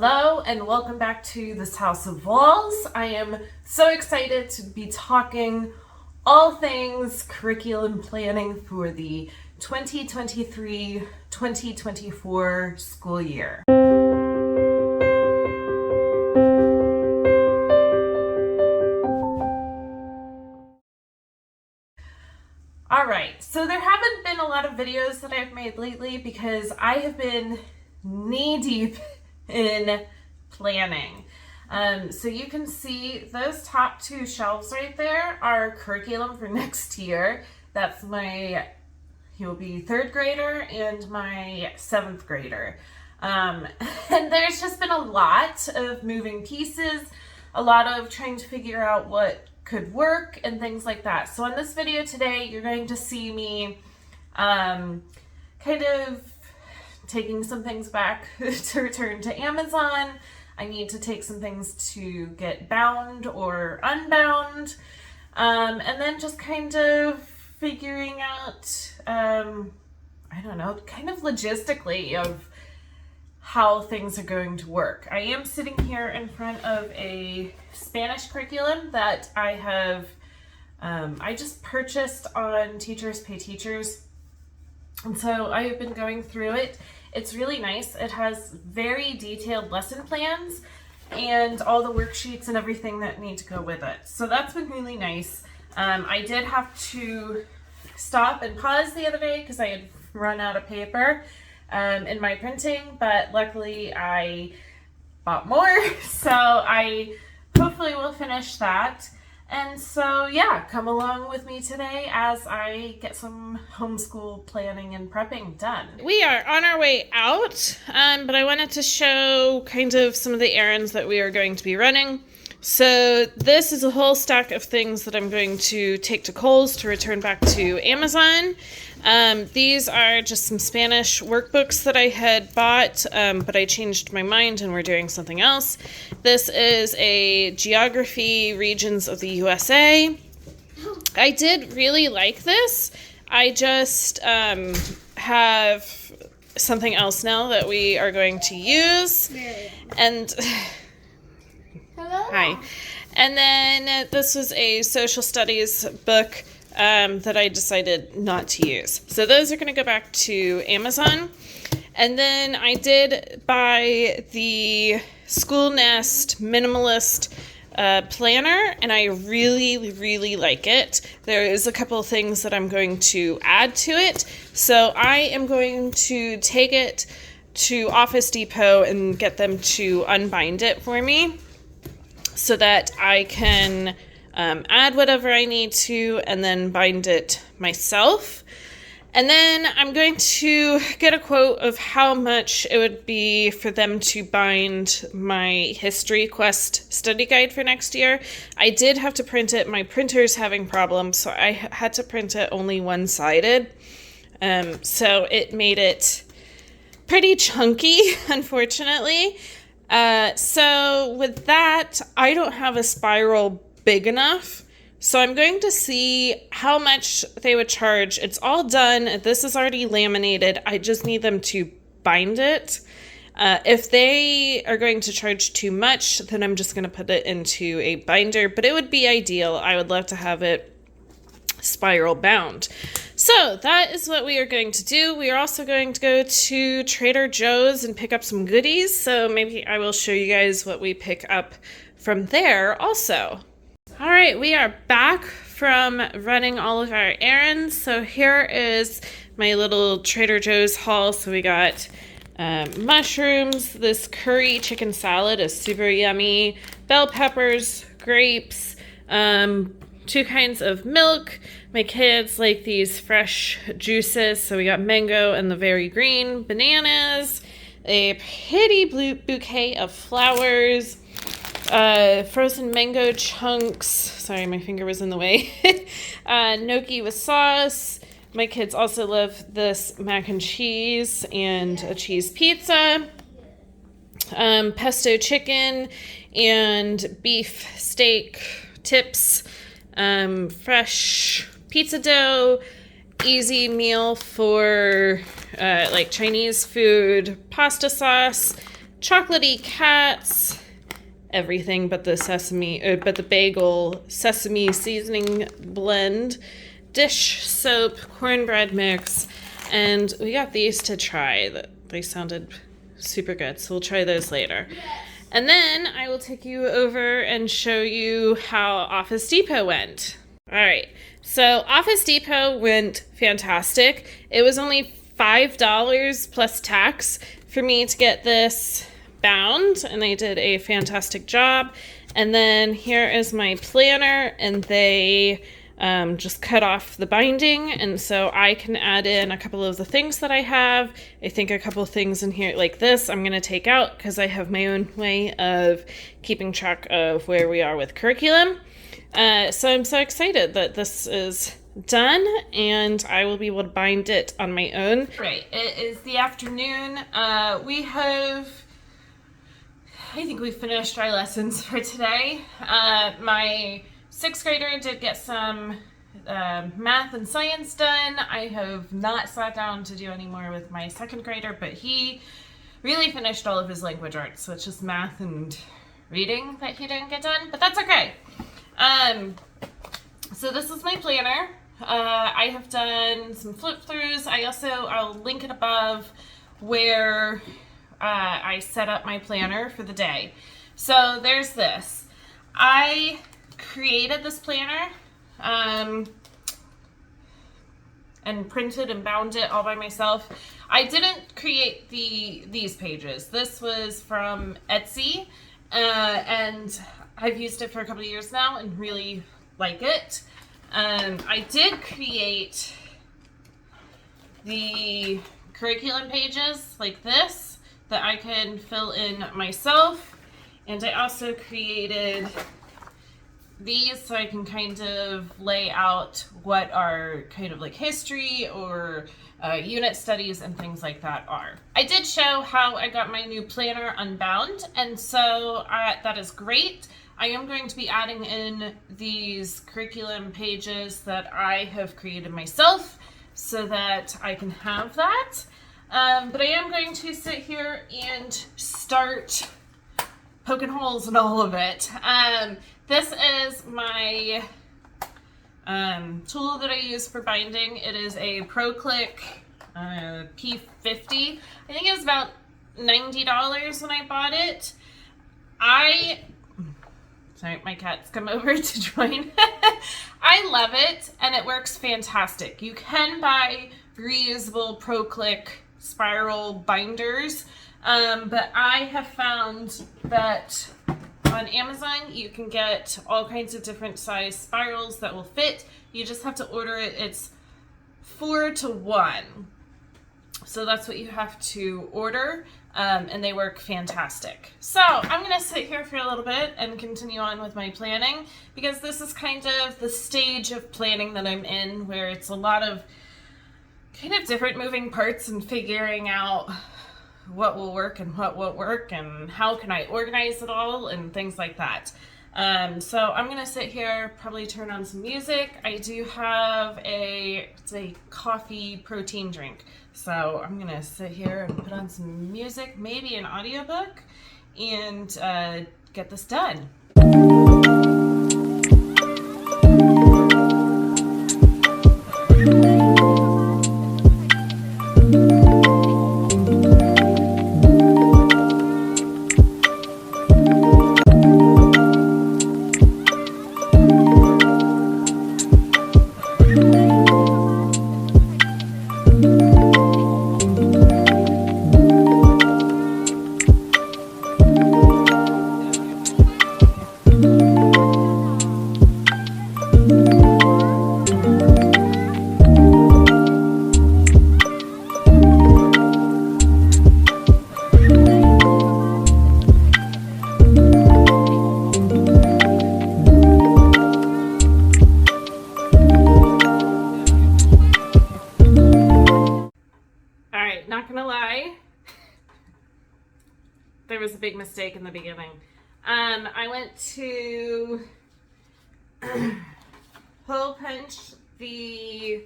Hello and welcome back to this House of Walls. I am so excited to be talking all things curriculum planning for the 2023-2024 school year. Alright, so there haven't been a lot of videos that I've made lately because I have been knee-deep in planning. So you can see those top two shelves right there are curriculum for next year. That's he'll be third grader and my seventh grader. And there's just been a lot of moving pieces, a lot of trying to figure out what could work and things like that. So in this video today, you're going to see me kind of taking some things back to return to Amazon. I need to take some things to get bound or unbound. And then just kind of figuring out, I don't know, kind of logistically of how things are going to work. I am sitting here in front of a Spanish curriculum that I have, I just purchased on Teachers Pay Teachers. And so I have been going through it. It's really nice. It has very detailed lesson plans and all the worksheets and everything that need to go with it. So that's been really nice. I did have to stop and pause the other day because I had run out of paper in my printing, but luckily I bought more. So I hopefully will finish that. And so, yeah, come along with me today as I get some homeschool planning and prepping done. We are on our way out, but I wanted to show kind of some of the errands that we are going to be running. So this is a whole stack of things that I'm going to take to Kohl's to return back to Amazon. These are just some Spanish workbooks that I had bought, but I changed my mind and we're doing something else. This is a geography regions of the USA. I did really like this. I just have something else now that we are going to use. And hello. Hi. And then this was a social studies book that I decided not to use. So those are going to go back to Amazon. And then I did buy the School Nest Minimalist planner, and I really, really like it. There is a couple of things that I'm going to add to it. So I am going to take it to Office Depot and get them to unbind it for me so that I can add whatever I need to and then bind it myself. And then I'm going to get a quote of how much it would be for them to bind my History Quest study guide for next year. I did have to print it. My printer's having problems, so I had to print it only one-sided. So it made it pretty chunky, unfortunately. So with that, I don't have a spiral big enough. So I'm going to see how much they would charge. It's all done. This is already laminated. I just need them to bind it. If they are going to charge too much, then I'm just going to put it into a binder. But it would be ideal. I would love to have it spiral bound. So that is what we are going to do. We are also going to go to Trader Joe's and pick up some goodies. So maybe I will show you guys what we pick up from there also. All right, we are back from running all of our errands. So here is my little Trader Joe's haul. So we got mushrooms. This curry chicken salad is super yummy. Bell peppers, grapes, 2 kinds of milk. My kids like these fresh juices. So we got mango and the very green, bananas, a pretty blue bouquet of flowers, frozen mango chunks. Sorry, my finger was in the way. Gnocchi with sauce. My kids also love this mac and cheese and a cheese pizza. Pesto chicken and beef steak tips. Fresh pizza dough. Easy meal for like Chinese food. Pasta sauce. chocolatey cats, everything but the bagel sesame seasoning blend, dish soap, cornbread mix, and we got these to try. They sounded super good, so we'll try those later. Yes. And then I will take you over and show you how Office Depot went. All right, so Office Depot went fantastic. It was only $5 plus tax for me to get this bound, and they did a fantastic job. And then here is my planner, and they just cut off the binding, and so I can add in a couple of the things that I have. I think a couple of things in here like this I'm going to take out because I have my own way of keeping track of where we are with curriculum. So I'm so excited that this is done, and I will be able to bind it on my own. Right, it is the afternoon. I think we finished our lessons for today. My 6th grader did get some math and science done. I have not sat down to do any more with my 2nd grader, but he really finished all of his language arts, so it's just math and reading that he didn't get done, but that's okay. So this is my planner. I have done some flip throughs. I'll link it above where I set up my planner for the day. So there's this. I created this planner and printed and bound it all by myself. I didn't create these pages. This was from Etsy, and I've used it for a couple of years now and really like it. I did create the curriculum pages like this that I can fill in myself, and I also created these so I can kind of lay out what are kind of like history or unit studies and things like that are. I did show how I got my new planner unbound, and so that is great. I am going to be adding in these curriculum pages that I have created myself so that I can have that. But I am going to sit here and start poking holes in all of it. This is my tool that I use for binding. It is a ProClick P50. I think it was about $90 when I bought it. Sorry, my cat's come over to join. I love it, and it works fantastic. You can buy reusable ProClick spiral binders, but I have found that on Amazon you can get all kinds of different size spirals that will fit. You just have to order it. It's 4 to 1. So that's what you have to order, and they work fantastic. So I'm going to sit here for a little bit and continue on with my planning, because this is kind of the stage of planning that I'm in, where it's a lot of kind of different moving parts and figuring out what will work and what won't work and how can I organize it all and things like that. So I'm going to sit here, probably turn on some music. I do have it's a coffee protein drink. So I'm going to sit here and put on some music, maybe an audiobook, and get this done. Not gonna lie, there was a big mistake in the beginning. I went to hole punch the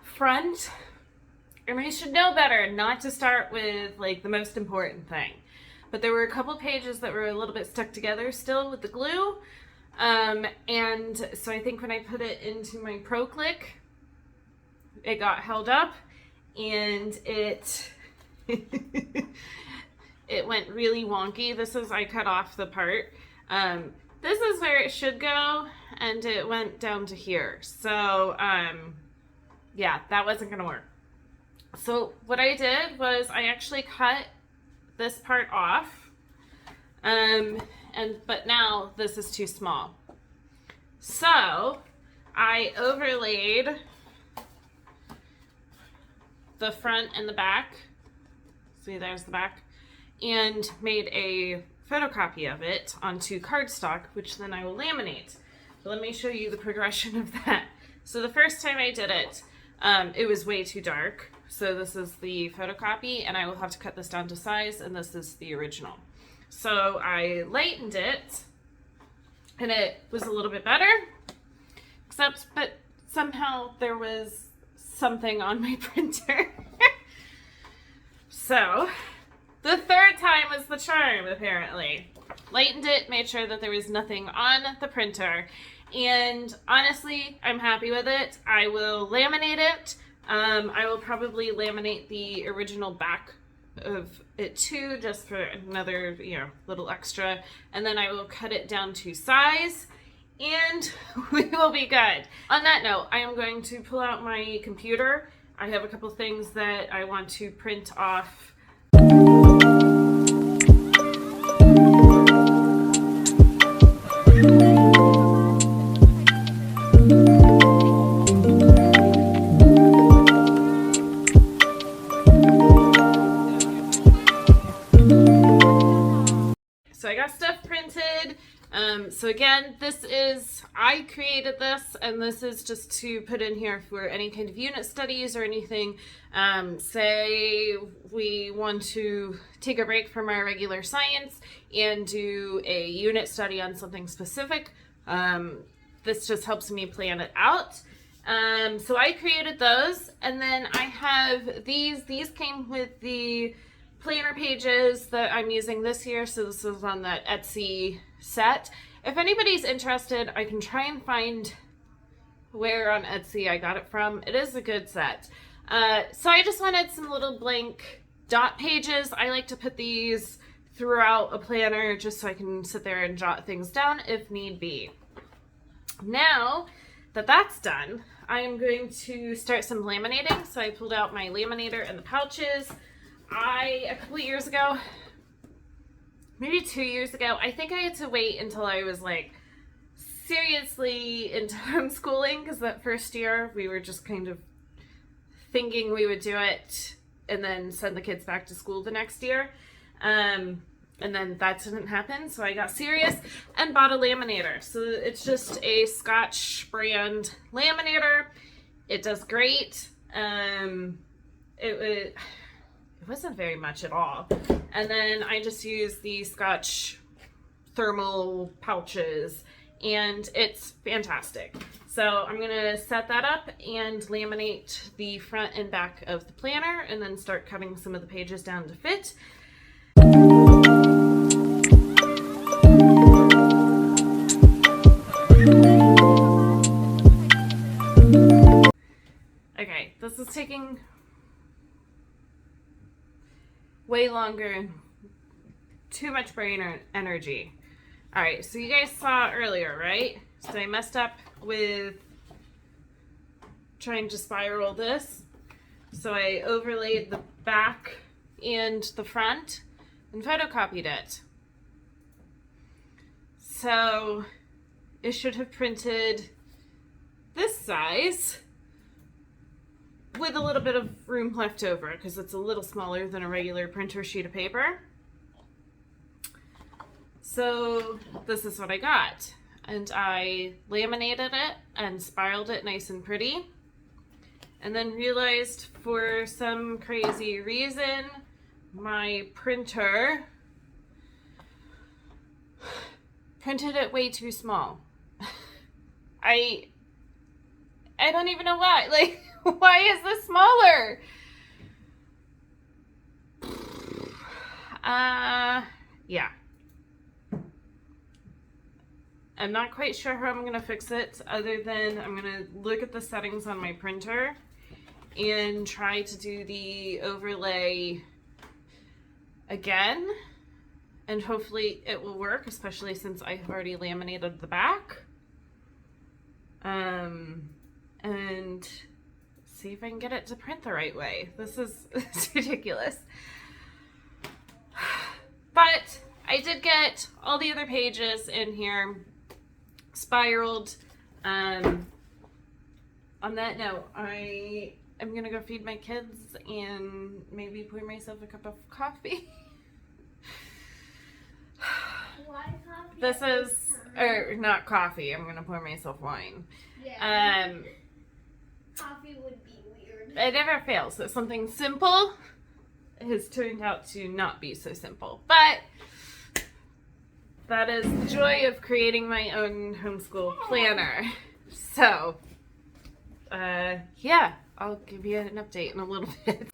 front, and I should know better not to start with like the most important thing. but there were a couple pages that were a little bit stuck together still with the glue. And so I think when I put it into my Pro Click, it got held up and it it went really wonky. I cut off the part. This is where it should go, and it went down to here. So, yeah, that wasn't gonna work. So what I did was I actually cut this part off. But now this is too small. So I overlaid the front and the back. See, there's the back. And made a photocopy of it onto cardstock, which then I will laminate. But let me show you the progression of that. So the first time I did it, it was way too dark. So this is the photocopy, and I will have to cut this down to size, and this is the original. So I lightened it, and it was a little bit better, but somehow there was something on my printer. So the third time was the charm, apparently. Lightened it, made sure that there was nothing on the printer, and honestly, I'm happy with it. I will laminate it. I will probably laminate the original back of it too, just for another, little extra, and then I will cut it down to size, and we will be good. On that note, I am going to pull out my computer. I have a couple things that I want to print off. So I got stuff printed. So again, I created this, and this is just to put in here for any kind of unit studies or anything. Say we want to take a break from our regular science and do a unit study on something specific. This just helps me plan it out. So I created those, and then I have these. These came with the planner pages that I'm using this year. So this is on that Etsy set. If anybody's interested, I can try and find where on Etsy I got it from. It is a good set. So I just wanted some little blank dot pages. I like to put these throughout a planner just so I can sit there and jot things down if need be. Now that that's done, I am going to start some laminating. So I pulled out my laminator and the pouches. A couple of years ago, maybe 2 years ago, I think I had to wait until I was like seriously into homeschooling, because that first year we were just kind of thinking we would do it and then send the kids back to school the next year. And then that didn't happen, so I got serious and bought a laminator. So it's just a Scotch brand laminator. It does great. It wasn't very much at all. And then I just use the Scotch thermal pouches, and it's fantastic. So I'm gonna set that up and laminate the front and back of the planner, and then start cutting some of the pages down to fit. Okay, this is taking way longer and too much brain energy. All right, so you guys saw earlier, right? So I messed up with trying to spiral this. So I overlaid the back and the front and photocopied it. So it should have printed this size with a little bit of room left over, because it's a little smaller than a regular printer sheet of paper. So this is what I got. And I laminated it and spiraled it nice and pretty. And then realized for some crazy reason, my printer printed it way too small. I don't even know why. Like, why is this smaller? Yeah. I'm not quite sure how I'm going to fix it other than I'm going to look at the settings on my printer and try to do the overlay again, and hopefully it will work, especially since I've already laminated the back. And see if I can get it to print the right way. This is it's ridiculous. But I did get all the other pages in here spiraled. On that note, I am gonna go feed my kids and maybe pour myself a cup of coffee. Why coffee? This is, or not coffee, I'm gonna pour myself wine. Yeah. Coffee would be weird. It never fails. So something simple has turned out to not be so simple. But that is the joy of creating my own homeschool planner. So, yeah, I'll give you an update in a little bit.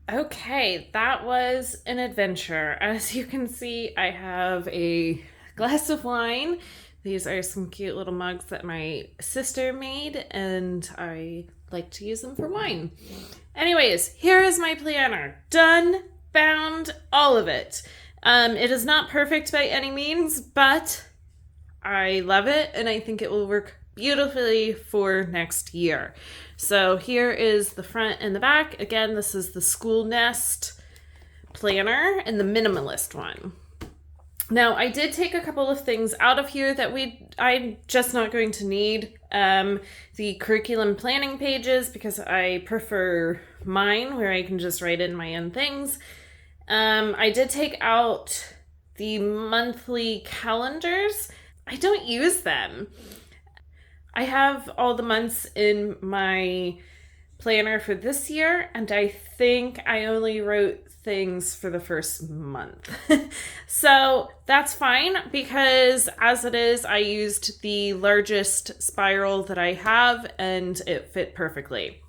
Okay, that was an adventure. As you can see, I have a glass of wine. These are some cute little mugs that my sister made, and I like to use them for wine. Anyways, here is my planner. Done, bound, all of it. It is not perfect by any means, but I love it, and I think it will work beautifully for next year. So here is the front and the back. Again, this is the School Nest planner and the minimalist one. Now, I did take a couple of things out of here that I'm just not going to need. The curriculum planning pages, because I prefer mine where I can just write in my own things. I did take out the monthly calendars. I don't use them. I have all the months in my planner for this year, and I think I only wrote things for the first month. So that's fine, because as it is, I used the largest spiral that I have and it fit perfectly.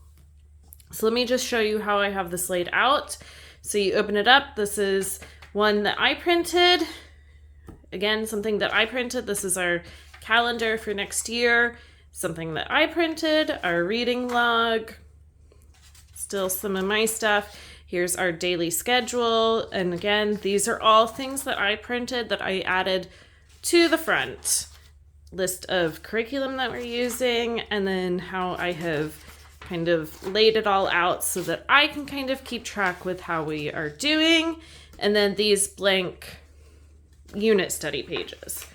So let me just show you how I have this laid out. So you open it up. This is one that I printed. Again, something that I printed. This is our calendar for next year. Something that I printed, our reading log, still some of my stuff. Here's our daily schedule. And again, these are all things that I printed that I added to the front. List of curriculum that we're using, and then how I have kind of laid it all out so that I can kind of keep track with how we are doing. And then these blank unit study pages.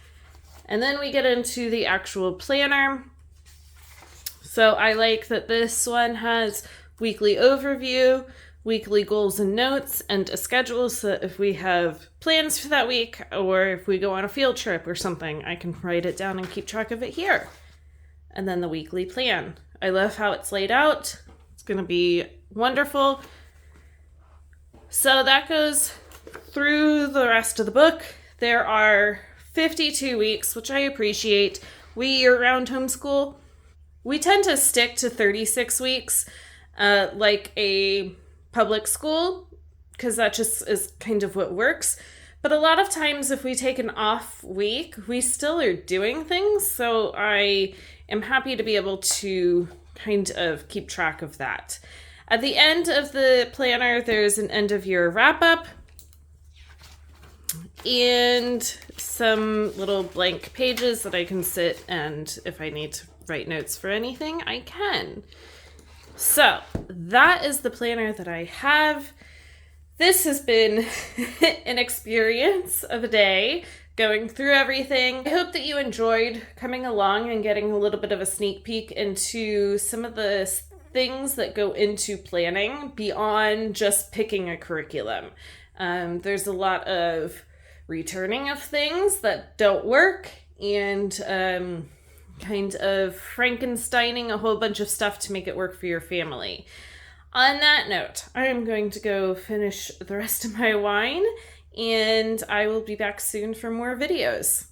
And then we get into the actual planner. So I like that this one has weekly overview, weekly goals and notes, and a schedule so that if we have plans for that week or if we go on a field trip or something, I can write it down and keep track of it here. And then the weekly plan. I love how it's laid out. It's going to be wonderful. So that goes through the rest of the book. There are 52 weeks, which I appreciate. We year-round homeschool. We tend to stick to 36 weeks, like a public school, because that just is kind of what works. But a lot of times if we take an off week, we still are doing things. So I am happy to be able to kind of keep track of that. At the end of the planner, there's an end of year wrap-up and some little blank pages that I can sit, and if I need to write notes for anything, I can. So that is the planner that I have. This has been an experience of a day going through everything. I hope that you enjoyed coming along and getting a little bit of a sneak peek into some of the things that go into planning beyond just picking a curriculum. There's a lot of returning of things that don't work and kind of Frankensteining a whole bunch of stuff to make it work for your family. On that note, I am going to go finish the rest of my wine, and I will be back soon for more videos.